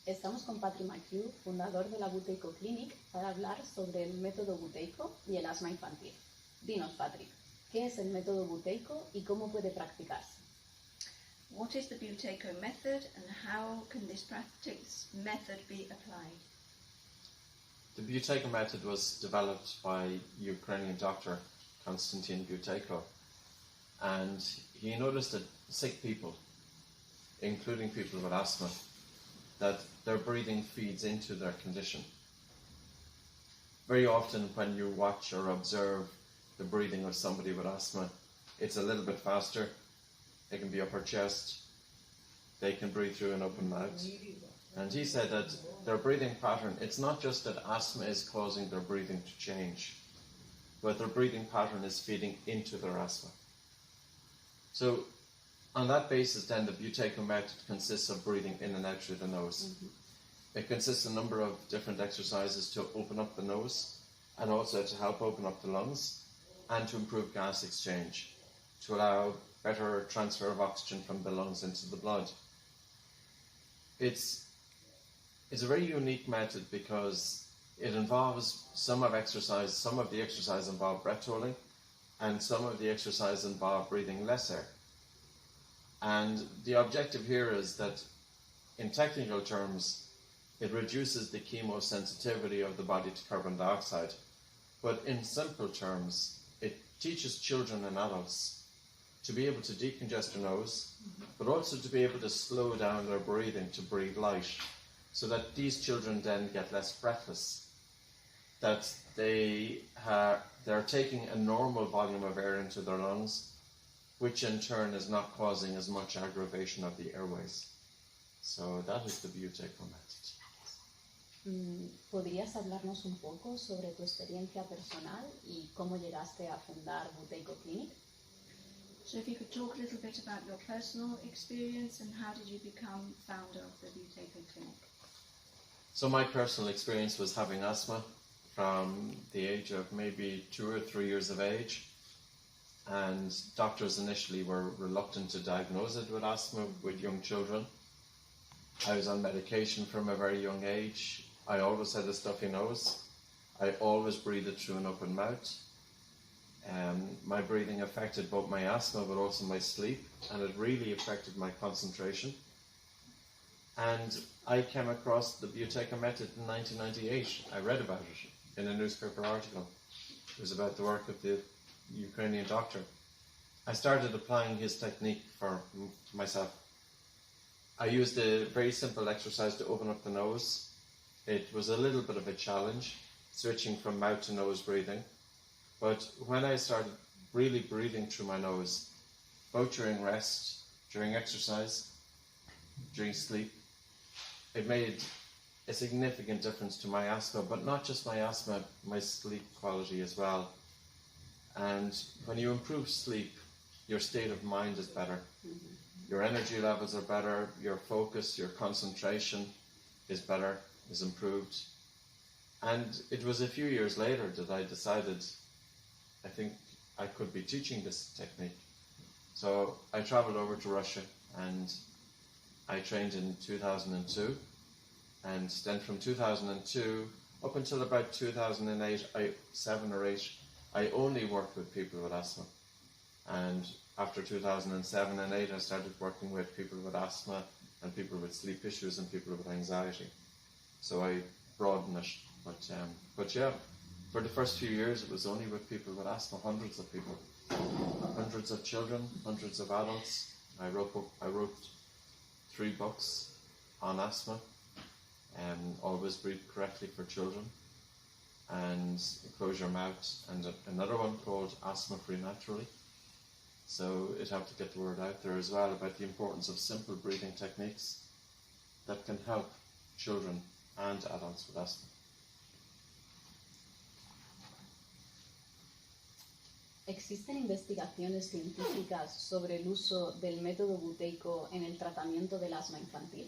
Estamos con Patrick McKeown, fundador de la Buteyko Clinic, para hablar sobre el método Buteyko y el asma infantil. Dinos, Patrick, ¿qué es el método Buteyko y cómo puede practicarse? What is the Buteyko method and how can this practice method be applied? The Buteyko method was developed by Ukrainian doctor Konstantin Buteyko, and he noticed that sick people, including people with asthma, that their breathing feeds into their condition. Very often when you watch or observe the breathing of somebody with asthma, it's a little bit faster. They can be upper chest, they can breathe through an open mouth. And he said that their breathing pattern, it's not just that asthma is causing their breathing to change, but their breathing pattern is feeding into their asthma. So on that basis then the Buteyko method consists of breathing in and out through the nose. It consists of a number of different exercises to open up the nose and also to help open up the lungs and to improve gas exchange, to allow better transfer of oxygen from the lungs into the blood. It's a very unique method because it involves some of the exercise involve breath holding and some of the exercise involve breathing less air. And the objective here is that in technical terms it reduces the chemosensitivity of the body to carbon dioxide, but in simple terms it teaches children and adults to be able to decongest their nose, but also to be able to slow down their breathing to breathe light, so that these children then get less breathless, that they're taking a normal volume of air into their lungs, which in turn is not causing as much aggravation of the airways. So that is the Buteyko method. ¿Podrías hablarnos un poco sobre tu experiencia personal y cómo llegaste a fundar Buteyko Clinic? So if you could talk a little bit about your personal experience and how did you become founder of the Buteyko Clinic? So my personal experience was having asthma from the age of maybe 2 or 3 years of age, and doctors initially were reluctant to diagnose it with asthma with young children. I was on medication from a very young age. I always had a stuffy nose. I always breathed through an open mouth. My breathing affected both my asthma but also my sleep, and it really affected my concentration. And I came across the Buteyko method in 1998. I read about it in a newspaper article. It was about the work of the Ukrainian doctor. I started applying his technique for myself. I used a very simple exercise to open up the nose. It was a little bit of a challenge, switching from mouth to nose breathing. But when I started really breathing through my nose, both during rest, during exercise, during sleep, it made a significant difference to my asthma, but not just my asthma, my sleep quality as well. And when you improve sleep, your state of mind is better. Your energy levels are better, your focus, your concentration is better, is improved. And it was a few years later that I decided I think I could be teaching this technique. So I traveled over to Russia and I trained in 2002, and then from 2002 up until about 2008, 7 or 8, I only worked with people with asthma. And after 2007 and 8, I started working with people with asthma and people with sleep issues and people with anxiety. So I broadened it. But yeah, for the first few years it was only with people with asthma, hundreds of people, hundreds of children, hundreds of adults. I wrote 3 books on asthma, and Always Breathe Correctly for Children, and Close Your Mouth, and another one called Asthma Free Naturally. So it helped to get the word out there as well about the importance of simple breathing techniques that can help children and adults with asthma. ¿Existen investigaciones científicas sobre el uso del método Buteyko en el tratamiento del asma infantil?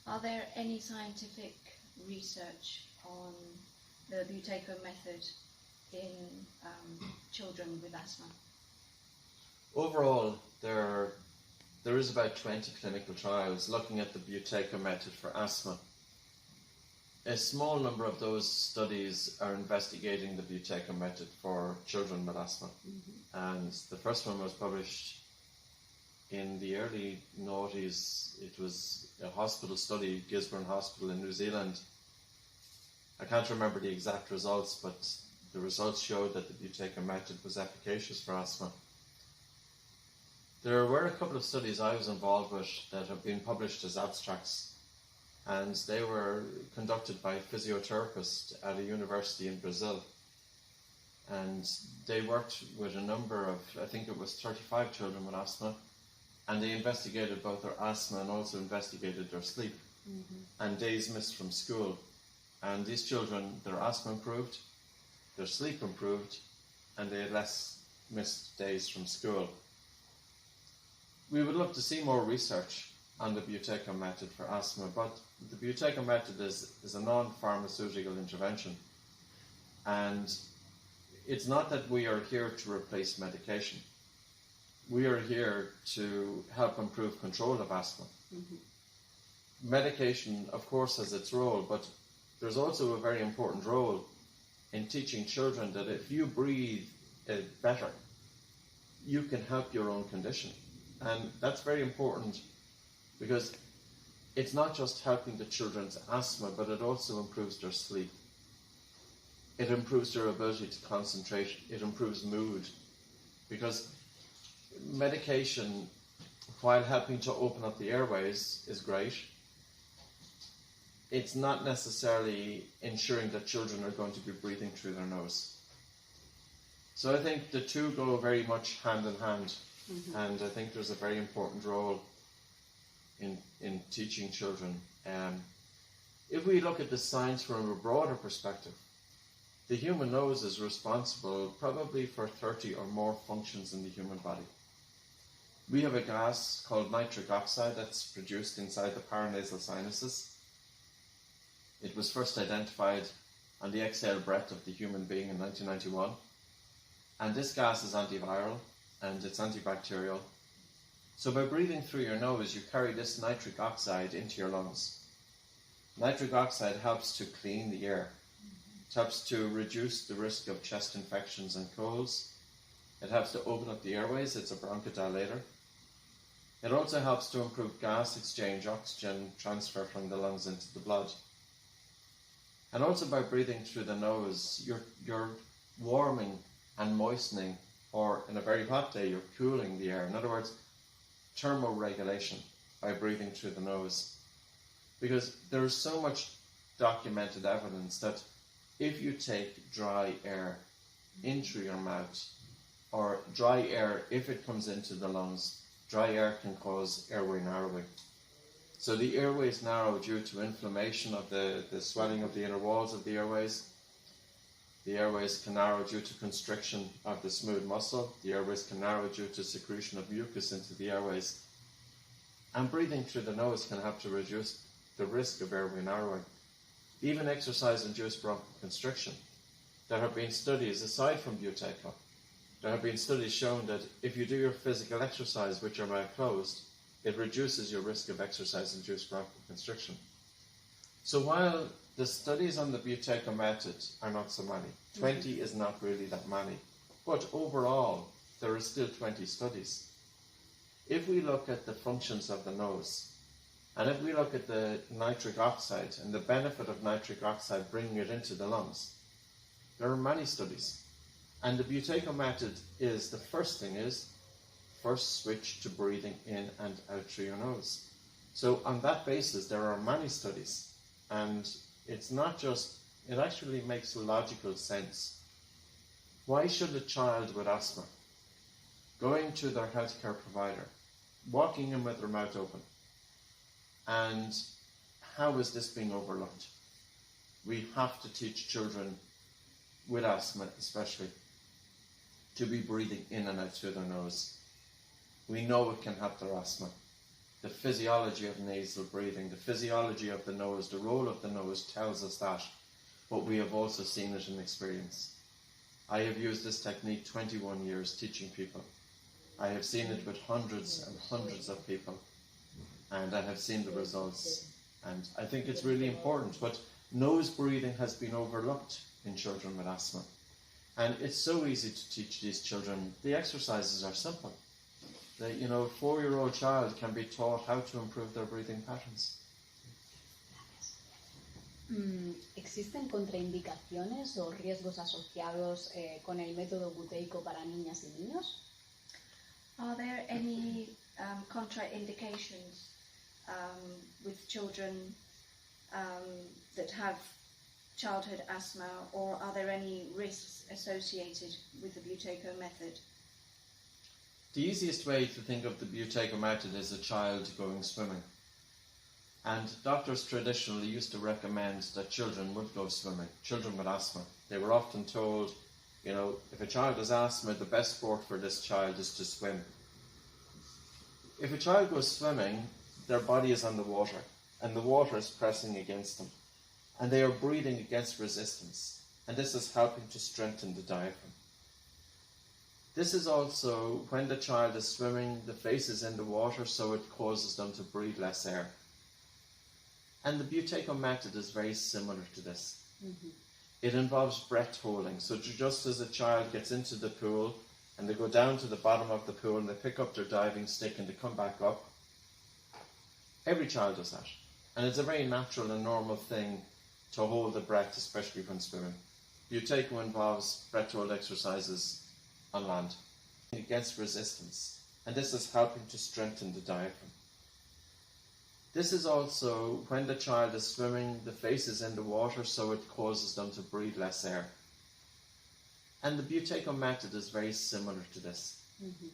Are there any scientific research on the Buteyko method in children with asthma? Overall, there there is about 20 clinical trials looking at the Buteyko method for asthma. A small number of those studies are investigating the Buteyko method for children with asthma. And the first one was published in the early noughties. It was a hospital study, Gisborne Hospital in New Zealand. I can't remember the exact results, but the results showed that the Buteyko method was efficacious for asthma. There were a couple of studies I was involved with that have been published as abstracts, and they were conducted by physiotherapists at a university in Brazil. And they worked with a number of, I think it was 35 children with asthma, and they investigated both their asthma and also investigated their sleep and days missed from school. And these children, their asthma improved, their sleep improved, and they had less missed days from school. We would love to see more research on the Buteyko method for asthma, but the Buteyko method is a non-pharmaceutical intervention. And it's not that we are here to replace medication. We are here to help improve control of asthma. Medication, of course, has its role, but there's also a very important role in teaching children that if you breathe better, you can help your own condition. And that's very important because it's not just helping the children's asthma, but it also improves their sleep. It improves their ability to concentrate. It improves mood. Because medication, while helping to open up the airways, is great, it's not necessarily ensuring that children are going to be breathing through their nose. So I think the two go very much hand in hand. And I think there's a very important role in teaching children. If we look at the science from a broader perspective, the human nose is responsible probably for 30 or more functions in the human body. We have a gas called nitric oxide that's produced inside the paranasal sinuses. It was first identified on the exhale breath of the human being in 1991. And this gas is antiviral and it's antibacterial. So by breathing through your nose, you carry this nitric oxide into your lungs. Nitric oxide helps to clean the air. It helps to reduce the risk of chest infections and colds. It helps to open up the airways. It's a bronchodilator. It also helps to improve gas exchange, oxygen transfer from the lungs into the blood. And also by breathing through the nose, you're warming and moistening, or in a very hot day, you're cooling the air. In other words, thermoregulation by breathing through the nose. Because there is so much documented evidence that if you take dry air in through your mouth, or dry air, if it comes into the lungs, dry air can cause airway narrowing. So the airways narrow due to inflammation of the swelling of the inner walls of the airways. The airways can narrow due to constriction of the smooth muscle. The airways can narrow due to secretion of mucus into the airways. And breathing through the nose can help to reduce the risk of airway narrowing. Even exercise-induced bronchoconstriction. There have been studies, aside from Buteyko, there have been studies showing that if you do your physical exercise with your mouth closed, it reduces your risk of exercise-induced bronchoconstriction. So while the studies on the Buteyko method are not so many, 20 is not really that many, but overall there are still 20 studies. If we look at the functions of the nose, and if we look at the nitric oxide and the benefit of nitric oxide bringing it into the lungs, there are many studies. And the Buteyko method is, the first thing is, first switch to breathing in and out through your nose. So on that basis, there are many studies. And it's not just, it actually makes logical sense. Why should a child with asthma, going to their healthcare provider, walking in with their mouth open, and how is this being overlooked? We have to teach children with asthma especially to be breathing in and out through their nose. We know it can help their asthma. The physiology of nasal breathing, the physiology of the nose, the role of the nose tells us that, but we have also seen it in experience. I have used this technique 21 years teaching people, I have seen it with hundreds and hundreds of people, and I have seen the results, and I think it's really important. But nose breathing has been overlooked in children with asthma, and it's so easy to teach these children. The exercises are simple. A 4-year-old child can be taught how to improve their breathing patterns. ¿Existen contraindicaciones o riesgos asociados con el método Buteyko para niñas y niños? Are there any contraindications with children that have childhood asthma, or are there any risks associated with the Buteyko method? The easiest way to think of the Buteyko method is a child going swimming. And doctors traditionally used to recommend that children would go swimming, children with asthma. They were often told, if a child has asthma, the best sport for this child is to swim. If a child goes swimming, their body is on the water, and the water is pressing against them, and they are breathing against resistance, and this is helping to strengthen the diaphragm. This is also, when the child is swimming, the face is in the water, so it causes them to breathe less air. And the Buteyko method is very similar to this. Mm-hmm. It involves breath holding. So just as a child gets into the pool and they go down to the bottom of the pool and they pick up their diving stick and they come back up, every child does that. And it's a very natural and normal thing to hold the breath, especially when swimming. Buteyko involves breath hold exercises on land against resistance. And this is helping to strengthen the diaphragm. This is also, when the child is swimming, the face is in the water, so it causes them to breathe less air. And the Buteyko method is very similar to this. Mm-hmm.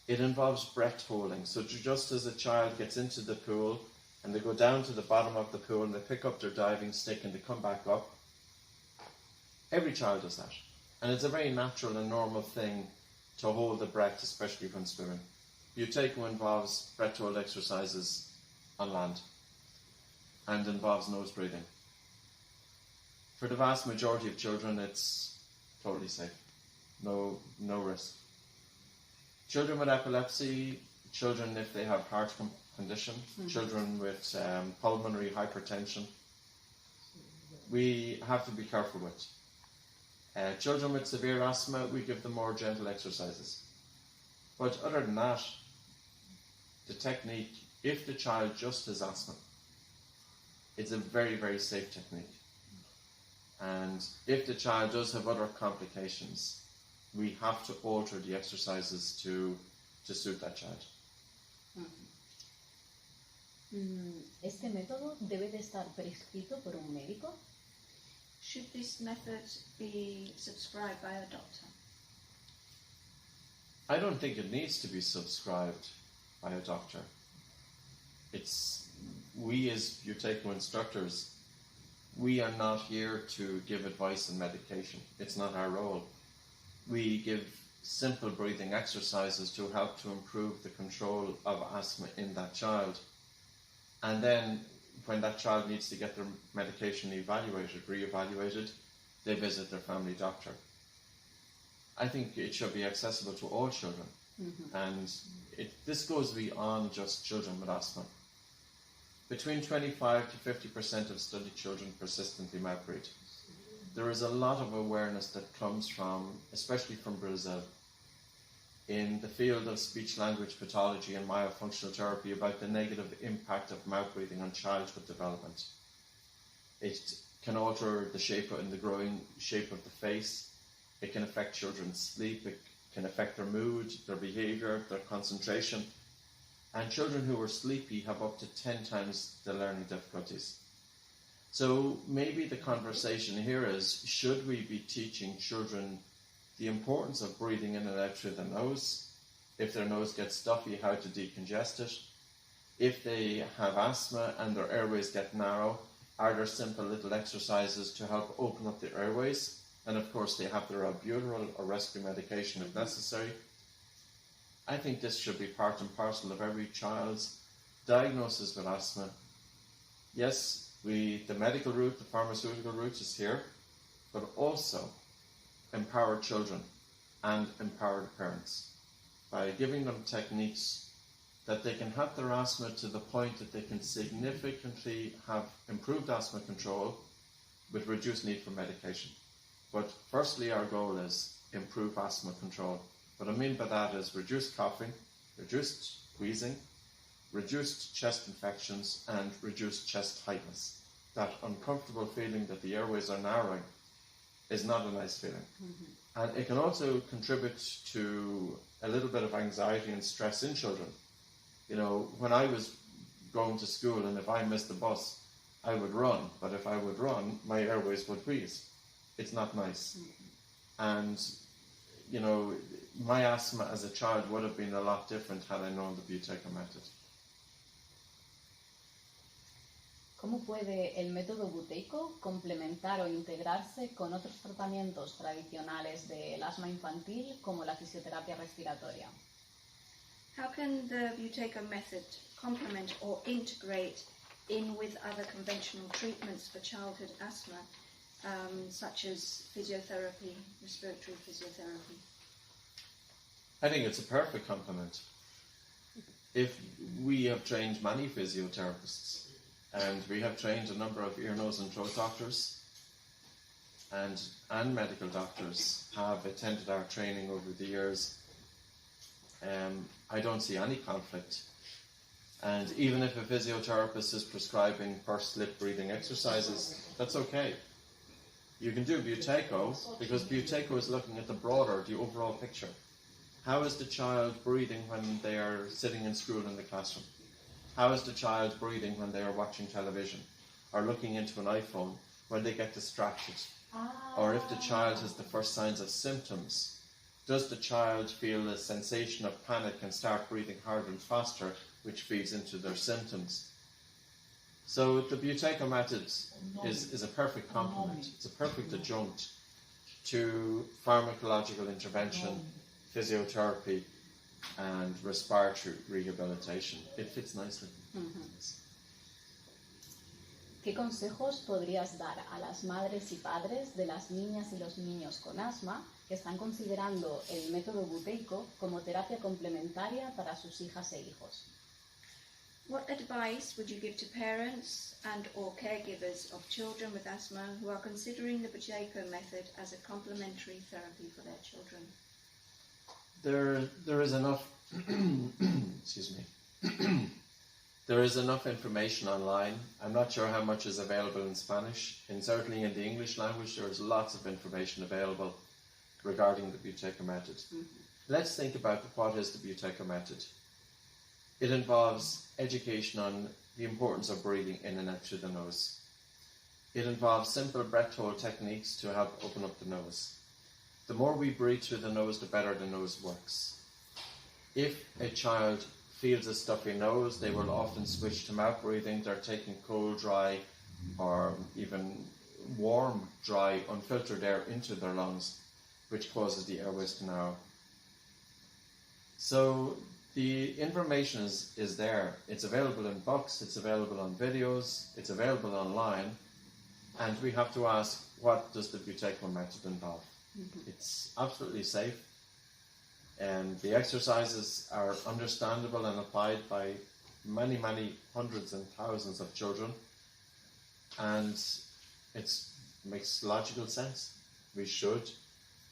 It involves breath holding. So just as a child gets into the pool and they go down to the bottom of the pool and they pick up their diving stick and they come back up, every child does that. And it's a very natural and normal thing to hold the breath, especially when swimming. Buteyko involves breath hold exercises on land and involves nose breathing. For the vast majority of children, it's totally safe. No risk. Children with epilepsy, children if they have heart condition, children with pulmonary hypertension, we have to be careful with. Children with severe asthma, we give them more gentle exercises. But other than that, the technique, if the child just has asthma, it's a very, very safe technique. And if the child does have other complications, we have to alter the exercises to suit that child. ¿Este método debe de estar prescrito por un médico? Should this method be subscribed by a doctor? I don't think it needs to be subscribed by a doctor. We as Buteyko instructors, we are not here to give advice on medication. It's not our role. We give simple breathing exercises to help to improve the control of asthma in that child. And then when that child needs to get their medication reevaluated, they visit their family doctor. I think it should be accessible to all children. Mm-hmm. And this goes beyond just children with asthma. Between 25 to 50% of studied children persistently mouthbreathe. There is a lot of awareness that comes from, especially from Brazil, in the field of speech-language pathology and myofunctional therapy about the negative impact of mouth breathing on childhood development. It can alter the shape and the growing shape of the face. It can affect children's sleep. It can affect their mood, their behaviour, their concentration. And children who are sleepy have up to 10 times the learning difficulties. So maybe the conversation here is, should we be teaching children the importance of breathing in and out through the nose? If their nose gets stuffy, how to decongest it? If they have asthma and their airways get narrow, are there simple little exercises to help open up the airways? And of course they have their albuterol or rescue medication if necessary. I think this should be part and parcel of every child's diagnosis with asthma. Yes, the medical route, the pharmaceutical route is here, but also empower children and empower the parents. by giving them techniques that they can have their asthma to the point that they can significantly have improved asthma control with reduced need for medication. But firstly, our goal is improve asthma control. What I mean by that is reduced coughing, reduced wheezing, reduced chest infections, and reduced chest tightness. That uncomfortable feeling that the airways are narrowing is not a nice feeling. Mm-hmm. And it can also contribute to a little bit of anxiety and stress in children. You know, when I was going to school and if I missed the bus, I would run. But if I would run, my airways would wheeze. It's not nice. Mm-hmm. And, you know, my asthma as a child would have been a lot different had I known the Buteyko method. ¿Cómo puede el método Buteyko complementar o integrarse con otros tratamientos tradicionales del asma infantil como la fisioterapia respiratoria? How can the Buteyko method complement or integrate in with other conventional treatments for childhood asthma, such as physiotherapy, respiratory physiotherapy? I think it's a perfect complement. If we have trained many physiotherapists, and we have trained a number of ear, nose and throat doctors, and medical doctors have attended our training over the years, I don't see any conflict. And even if a physiotherapist is prescribing pursed lip breathing exercises, that's okay. You can do Buteyko because Buteyko is looking at the overall picture. How is the child breathing when they are sitting in school in the classroom? How is the child breathing when they are watching television or looking into an iPhone when they get distracted? Or if the child has the first signs of symptoms, does the child feel a sensation of panic and start breathing harder and faster, which feeds into their symptoms? So the Buteyko method is a perfect complement. It's a perfect adjunct to pharmacological intervention, physiotherapy, and respiratory rehabilitation. It fits nicely. Uh-huh. ¿Qué consejos podrías dar a las madres y padres de las niñas y los niños con asma que están considerando el método Buteyko como terapia complementaria para sus hijas e hijos? What advice would you give to parents and or caregivers of children with asthma who are considering the Buteyko method as a complementary therapy for their children? There is enough excuse me. There is enough information online. I'm not sure how much is available in Spanish, and certainly in the English language there is lots of information available regarding the Buteyko method. Mm-hmm. Let's think about what is the Buteyko method. It involves education on the importance of breathing in and out through the nose. It involves simple breath hold techniques to help open up the nose. The more we breathe through the nose, the better the nose works. If a child feels a stuffy nose, they will often switch to mouth breathing. They're taking cold, dry, or even warm, dry, unfiltered air into their lungs, which causes the airways to narrow. So the information is there. It's available in books, it's available on videos, it's available online, and we have to ask, what does the Buteyko method involve? Mm-hmm. It's absolutely safe, and the exercises are understandable and applied by many, many hundreds and thousands of children, and it makes logical sense. We should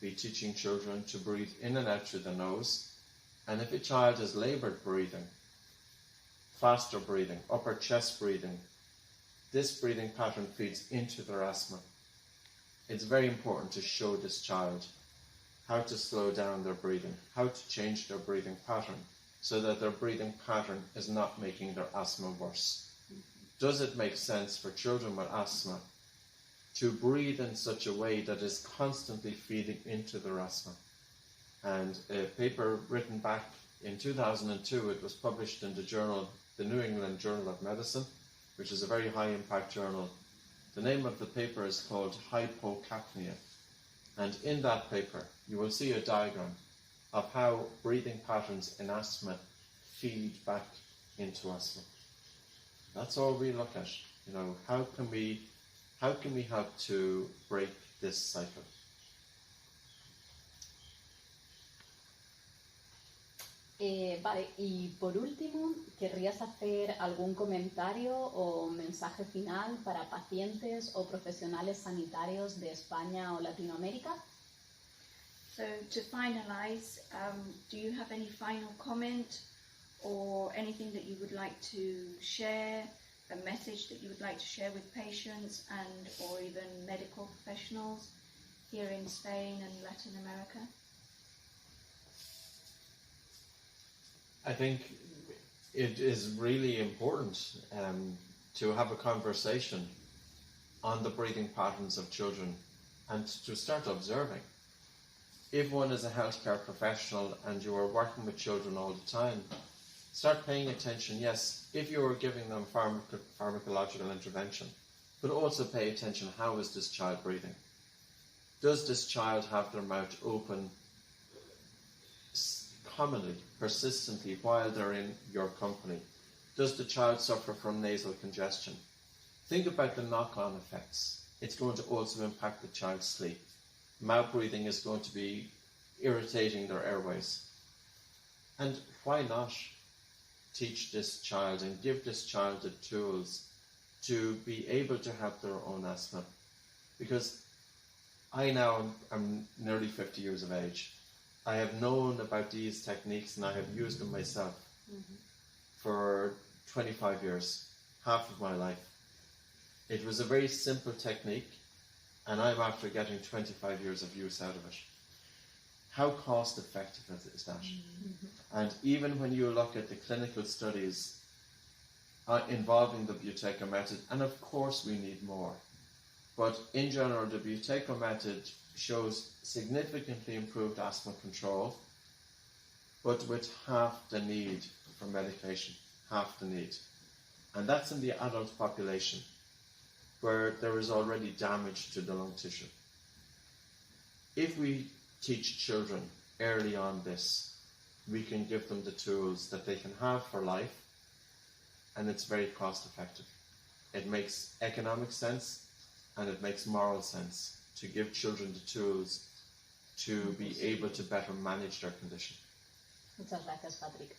be teaching children to breathe in and out through the nose, and if a child has laboured breathing, faster breathing, upper chest breathing, this breathing pattern feeds into their asthma. It's very important to show this child how to slow down their breathing, how to change their breathing pattern so that their breathing pattern is not making their asthma worse. Does it make sense for children with asthma to breathe in such a way that is constantly feeding into their asthma? And a paper written back in 2002, it was published in the New England Journal of Medicine, which is a very high impact journal. The name of the paper is called hypocapnia. And in that paper, you will see a diagram of how breathing patterns in asthma feed back into asthma. That's all we look at. You know, how can we help to break this cycle? Vale, y por último, ¿querrías hacer algún comentario o mensaje final para pacientes o profesionales sanitarios de España o Latinoamérica? So to finalise, do you have any final comment or anything that you would like to share, a message that you would like to share with patients and or even medical professionals here in Spain and Latin America? I think it is really important to have a conversation on the breathing patterns of children and to start observing. If one is a healthcare professional and you are working with children all the time, start paying attention, yes, if you are giving them pharmacological intervention, but also pay attention, how is this child breathing? Does this child have their mouth open commonly, persistently, while they're in your company? Does the child suffer from nasal congestion? Think about the knock-on effects. It's going to also impact the child's sleep. Mouth breathing is going to be irritating their airways. And why not teach this child and give this child the tools to be able to have their own asthma? Because I now am nearly 50 years of age. I have known about these techniques and I have used them myself for 25 years, half of my life. It was a very simple technique and I'm after getting 25 years of use out of it. How cost effective is that? And even when you look at the clinical studies involving the Buteyko method, and of course we need more, but in general the Buteyko method shows significantly improved asthma control, but with half the need for medication, half the need. And that's in the adult population, where there is already damage to the lung tissue. If we teach children early on this, we can give them the tools that they can have for life, and it's very cost effective. It makes economic sense, and it makes moral sense to give children the tools to be able to better manage their condition. Muchas gracias, Patrick.